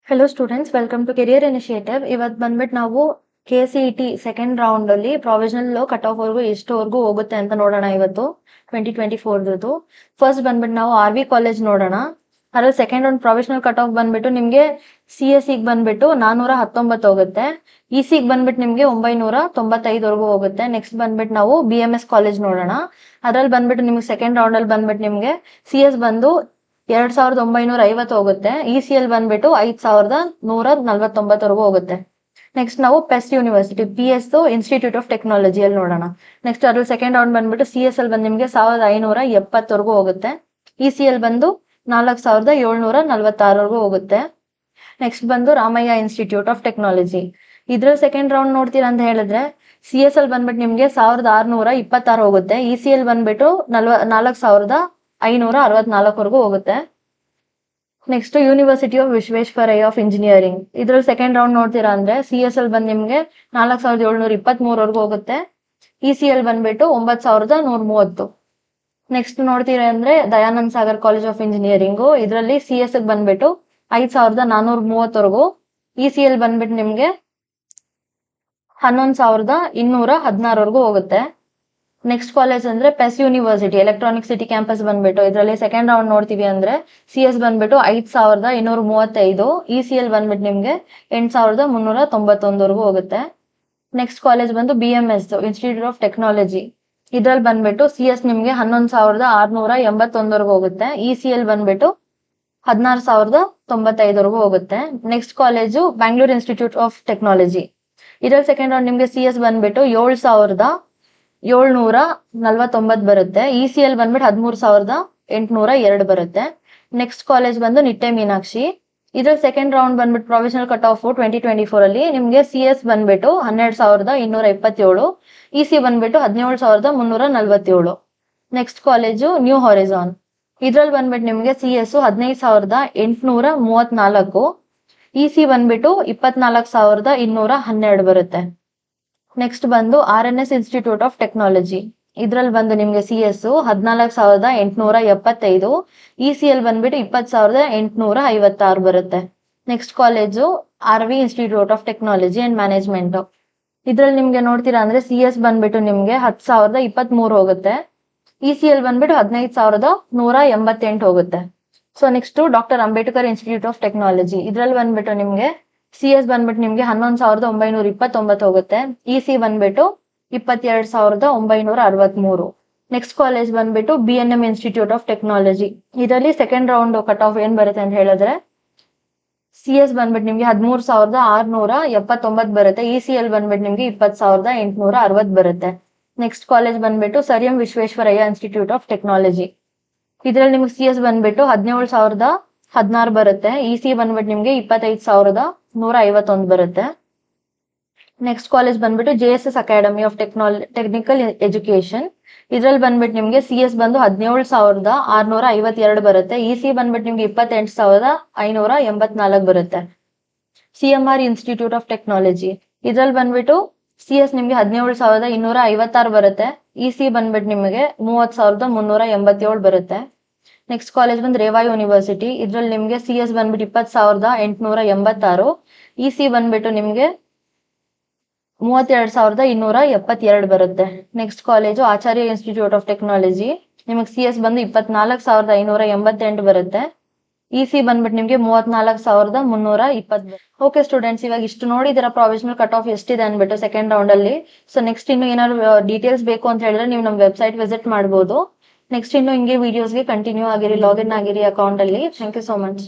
Hello students, welcome to career initiative. ಇವತ್ತು ಬಂದ್ಬಿಟ್ಟು ನಾವು KCET ಸೆಕೆಂಡ್ ರೌಂಡ್ ಅಲ್ಲಿ ಪ್ರಾವಿಷನಲ್ ಕಟ್ ಆಫ್ ವರ್ಗು ಎಷ್ಟುವರೆಗೂ ಹೋಗುತ್ತೆ ಅಂತ ನೋಡೋಣ. ಇವತ್ತು 2024 ಫಸ್ಟ್ ಬಂದ್ಬಿಟ್ಟು ನಾವು RV ಕಾಲೇಜ್ ನೋಡೋಣ. ಅದ್ರಲ್ಲಿ second round provisional cut of ಬಂದ್ಬಿಟ್ಟು ನಿಮ್ಗೆ CSE ಬಂದ್ಬಿಟ್ಟು 419 ಹೋಗುತ್ತೆ. EC ಬಂದ್ಬಿಟ್ಟು ನಿಮ್ಗೆ 995 ಹೋಗುತ್ತೆ. ನೆಕ್ಸ್ಟ್ ಬಂದ್ಬಿಟ್ಟು ನಾವು BMS ಕಾಲೇಜ್ ನೋಡೋಣ. ಅದ್ರಲ್ಲಿ ಬಂದ್ಬಿಟ್ಟು ನಿಮ್ಗೆ ಸೆಕೆಂಡ್ ರೌಂಡ್ ಅಲ್ಲಿ ಬಂದ್ಬಿಟ್ಟು ನಿಮ್ಗೆ CS ಬಂದು 2950 ಹೋಗುತ್ತೆ. ECL ಬಂದ್ಬಿಟ್ಟು 5149 ಹೋಗುತ್ತೆ. ನೆಕ್ಸ್ಟ್ ನಾವು pest university PS institute of technology ಅಲ್ಲಿ ನೋಡೋಣ. ನೆಕ್ಸ್ಟ್ ಅದ್ರಲ್ಲಿ ಸೆಕೆಂಡ್ ರೌಂಡ್ ಬಂದ್ಬಿಟ್ಟು CSL ಬಂದು ನಿಮ್ಗೆ 1570 ಹೋಗುತ್ತೆ. ECL ಬಂದು 4746 ಹೋಗುತ್ತೆ. ನೆಕ್ಸ್ಟ್ ಬಂದು ರಾಮಯ್ಯ ಇನ್ಸ್ಟಿಟ್ಯೂಟ್ ಆಫ್ ಟೆಕ್ನಾಲಜಿ. ಇದ್ರಲ್ಲಿ ಸೆಕೆಂಡ್ ರೌಂಡ್ ನೋಡ್ತೀರಾ ಅಂತ ಹೇಳಿದ್ರೆ CSL ಬಂದ್ಬಿಟ್ಟು ನಿಮ್ಗೆ 1626 ಹೋಗುತ್ತೆ. ECL ಬಂದ್ಬಿಟ್ಟು 4564 ಹೋಗುತ್ತೆ. Next university of Visvesvaraya of engineering. ಇದ್ರಲ್ಲಿ ಸೆಕೆಂಡ್ ರೌಂಡ್ ನೋಡ್ತೀರಾ ಅಂದ್ರೆ CSL ಬಂದ್ ನಿಮ್ಗೆ 4723 ಹೋಗುತ್ತೆ. ECL ಬಂದ್ಬಿಟ್ಟು 9130. ನೆಕ್ಸ್ಟ್ ನೋಡ್ತೀರಾ ಅಂದ್ರೆ Dayanand Sagar college of engineering. ಇದ್ರಲ್ಲಿ CS ಬಂದ್ಬಿಟ್ಟು 5430. ECL ಬಂದ್ಬಿಟ್ಟು ನಿಮ್ಗೆ 11216 ಹೋಗುತ್ತೆ. ನೆಕ್ಸ್ಟ್ ಕಾಲೇಜ್ ಅಂದ್ರೆ ಪೆಸ್ ಯೂನಿವರ್ಸಿಟಿ ಎಲೆಕ್ಟ್ರಾನಿಕ್ ಸಿಟಿ ಕ್ಯಾಂಪಸ್ ಬಂದ್ಬಿಟ್ಟು ಇದರಲ್ಲಿ ಸೆಕೆಂಡ್ ರೌಂಡ್ ನೋಡ್ತೀವಿ ಅಂದ್ರೆ CS ಬಂದ್ಬಿಟ್ಟು 5235. ECL ಬಂದ್ಬಿಟ್ಟು ನಿಮ್ಗೆ 8391 ಹೋಗುತ್ತೆ. ನೆಕ್ಸ್ಟ್ ಕಾಲೇಜ್ ಬಂದು BMS ಇನ್ಸ್ಟಿಟ್ಯೂಟ್ ಆಫ್ ಟೆಕ್ನಾಲಜಿ. ಇದ್ರಲ್ಲಿ ಬಂದ್ಬಿಟ್ಟು CS ನಿಮ್ಗೆ 11681 ಹೋಗುತ್ತೆ. ECL ಬಂದ್ಬಿಟ್ಟು 16095 ಹೋಗುತ್ತೆ. Next college Bangalore institute of technology. ಇದ್ರಲ್ಲಿ ಸೆಕೆಂಡ್ ರೌಂಡ್ ನಿಮ್ಗೆ CS ಬಂದ್ಬಿಟ್ಟು 7749 ಬರುತ್ತೆ. ECL ಬಂದ್ಬಿಟ್ಟು 13802 ಬರುತ್ತೆ. ನೆಕ್ಸ್ಟ್ ಕಾಲೇಜ್ ಬಂದು ನಿಟ್ಟೆ ಮೀನಾಕ್ಷಿ. ಇದ್ರಲ್ಲಿ ಸೆಕೆಂಡ್ ರೌಂಡ್ ಬಂದ್ಬಿಟ್ಟು ಪ್ರೊವಿಷನಲ್ ಕಟ್ ಆಫ್ 2024 ಅಲ್ಲಿ ನಿಮ್ಗೆ CS ಬಂದ್ಬಿಟ್ಟು 12227. EC ಬಂದ್ಬಿಟ್ಟು 17347. Next college new horizon. ಇದ್ರಲ್ಲಿ ಬಂದ್ಬಿಟ್ಟು ನಿಮ್ಗೆ CS 15834. EC ಬಂದ್ಬಿಟ್ಟು 24212 ಬರುತ್ತೆ. ನೆಕ್ಸ್ಟ್ ಬಂದು RNS ಇನ್ಸ್ಟಿಟ್ಯೂಟ್ ಆಫ್ ಟೆಕ್ನಾಲಜಿ. ಇದ್ರಲ್ಲಿ ಬಂದು ನಿಮ್ಗೆ CS 14875. ECL ಬಂದ್ಬಿಟ್ಟು 20856 ಬರುತ್ತೆ. Next college RV institute of technology and management. ಇದ್ರಲ್ಲಿ ನಿಮ್ಗೆ ನೋಡ್ತೀರಾ ಅಂದ್ರೆ CS ಬಂದ್ಬಿಟ್ಟು ನಿಮ್ಗೆ 10023 ಹೋಗುತ್ತೆ. ECL ಬಂದ್ಬಿಟ್ಟು 15188 ಹೋಗುತ್ತೆ. So next doctor Ambedkar institute of technology. ಇದ್ರಲ್ಲಿ ಬಂದ್ಬಿಟ್ಟು ನಿಮ್ಗೆ CS ಬಂದ್ಬಿಟ್ಟು ನಿಮ್ಗೆ 11929 ಹೋಗುತ್ತೆ. EC ಬಂದ್ಬಿಟ್ಟು 22963. ನೆಕ್ಸ್ಟ್ ಕಾಲೇಜ್ ಬಂದ್ಬಿಟ್ಟು BNM ಇನ್ಸ್ಟಿಟ್ಯೂಟ್ ಆಫ್ ಟೆಕ್ನಾಲಜಿ. ಇದರಲ್ಲಿ ಸೆಕೆಂಡ್ ರೌಂಡ್ ಕಟ್ ಆಫ್ ಏನ್ ಬರುತ್ತೆ ಅಂತ ಹೇಳಿದ್ರೆ CS ಬಂದ್ಬಿಟ್ಟು ನಿಮ್ಗೆ 13679 ಬರುತ್ತೆ. ECL ಬಂದ್ಬಿಟ್ಟು ನಿಮ್ಗೆ 20860 ಬರುತ್ತೆ. ನೆಕ್ಸ್ಟ್ ಕಾಲೇಜ್ ಬಂದ್ಬಿಟ್ಟು sir M Visvesvaraya institute of technology. ಇದ್ರಲ್ಲಿ ನಿಮ್ಗೆ CS ಬಂದ್ಬಿಟ್ಟು 17016 ಬರುತ್ತೆ. EC ಬಂದ್ಬಿಟ್ಟು ನಿಮ್ಗೆ 25151 ಬರುತ್ತೆ. ನೆಕ್ಸ್ಟ್ ಕಾಲೇಜ್ ಬಂದ್ಬಿಟ್ಟು JSS academy of technical education. ಇದ್ರಲ್ಲಿ ಬಂದ್ಬಿಟ್ಟು ನಿಮ್ಗೆ CS ಬಂದು 17652 ಬರುತ್ತೆ. EC ಬಂದ್ಬಿಟ್ಟು ನಿಮ್ಗೆ 28584 ಬರುತ್ತೆ. CMR institute of technology. ಇದ್ರಲ್ಲಿ ಬಂದ್ಬಿಟ್ಟು CS ನಿಮ್ಗೆ 17256 ಬರುತ್ತೆ. EC ಬಂದ್ಬಿಟ್ಟು ನಿಮಗೆ 30387 ಬರುತ್ತೆ. ನೆಕ್ಸ್ಟ್ ಕಾಲೇಜ್ ಬಂದು ರೇವಾ ಯೂನಿವರ್ಸಿಟಿ. ಇದ್ರಲ್ಲಿ ನಿಮ್ಗೆ CS ಬಂದ್ಬಿಟ್ಟು 20886. EC ಬಂದ್ಬಿಟ್ಟು ನಿಮ್ಗೆ 32272 ಬರುತ್ತೆ. Next college Acharya institute of technology. ನಿಮಗೆ CS ಬಂದು 24588 ಬರುತ್ತೆ. EC ಬಂದ್ಬಿಟ್ಟು ನಿಮ್ಗೆ 34320. ಓಕೆ ಸ್ಟೂಡೆಂಟ್ಸ್, ಇವಾಗ ಇಷ್ಟು ನೋಡಿದಿರ ಪ್ರಾವಿಷನಲ್ ಕಟ್ ಆಫ್ ಎಷ್ಟಿದೆ ಅನ್ಬಿಟ್ಟು ಸೆಕೆಂಡ್ ರೌಂಡ್ ಅಲ್ಲಿ. ಸೊ ನೆಕ್ಸ್ಟ್ ಇನ್ನು ಏನಾದ್ರು ಡೀಟೇಲ್ಸ್ ಬೇಕು ಅಂತ ಹೇಳಿದ್ರೆ ನೀವು ನಮ್ಮ ವೆಬ್ಸೈಟ್ ವಿಸಿಟ್ ಮಾಡಬಹುದು. ನೆಕ್ಸ್ಟ್ ಇನ್ನು ಹಿಂಗೆ ವಿಡಿಯೋಸ್ಗೆ ಕಂಟಿನ್ಯೂ ಆಗಿರಿ, ಲಾಗಿನ್ ಆಗಿರಿ ಅಕೌಂಟ್ ಅಲ್ಲಿ. Thank you so much.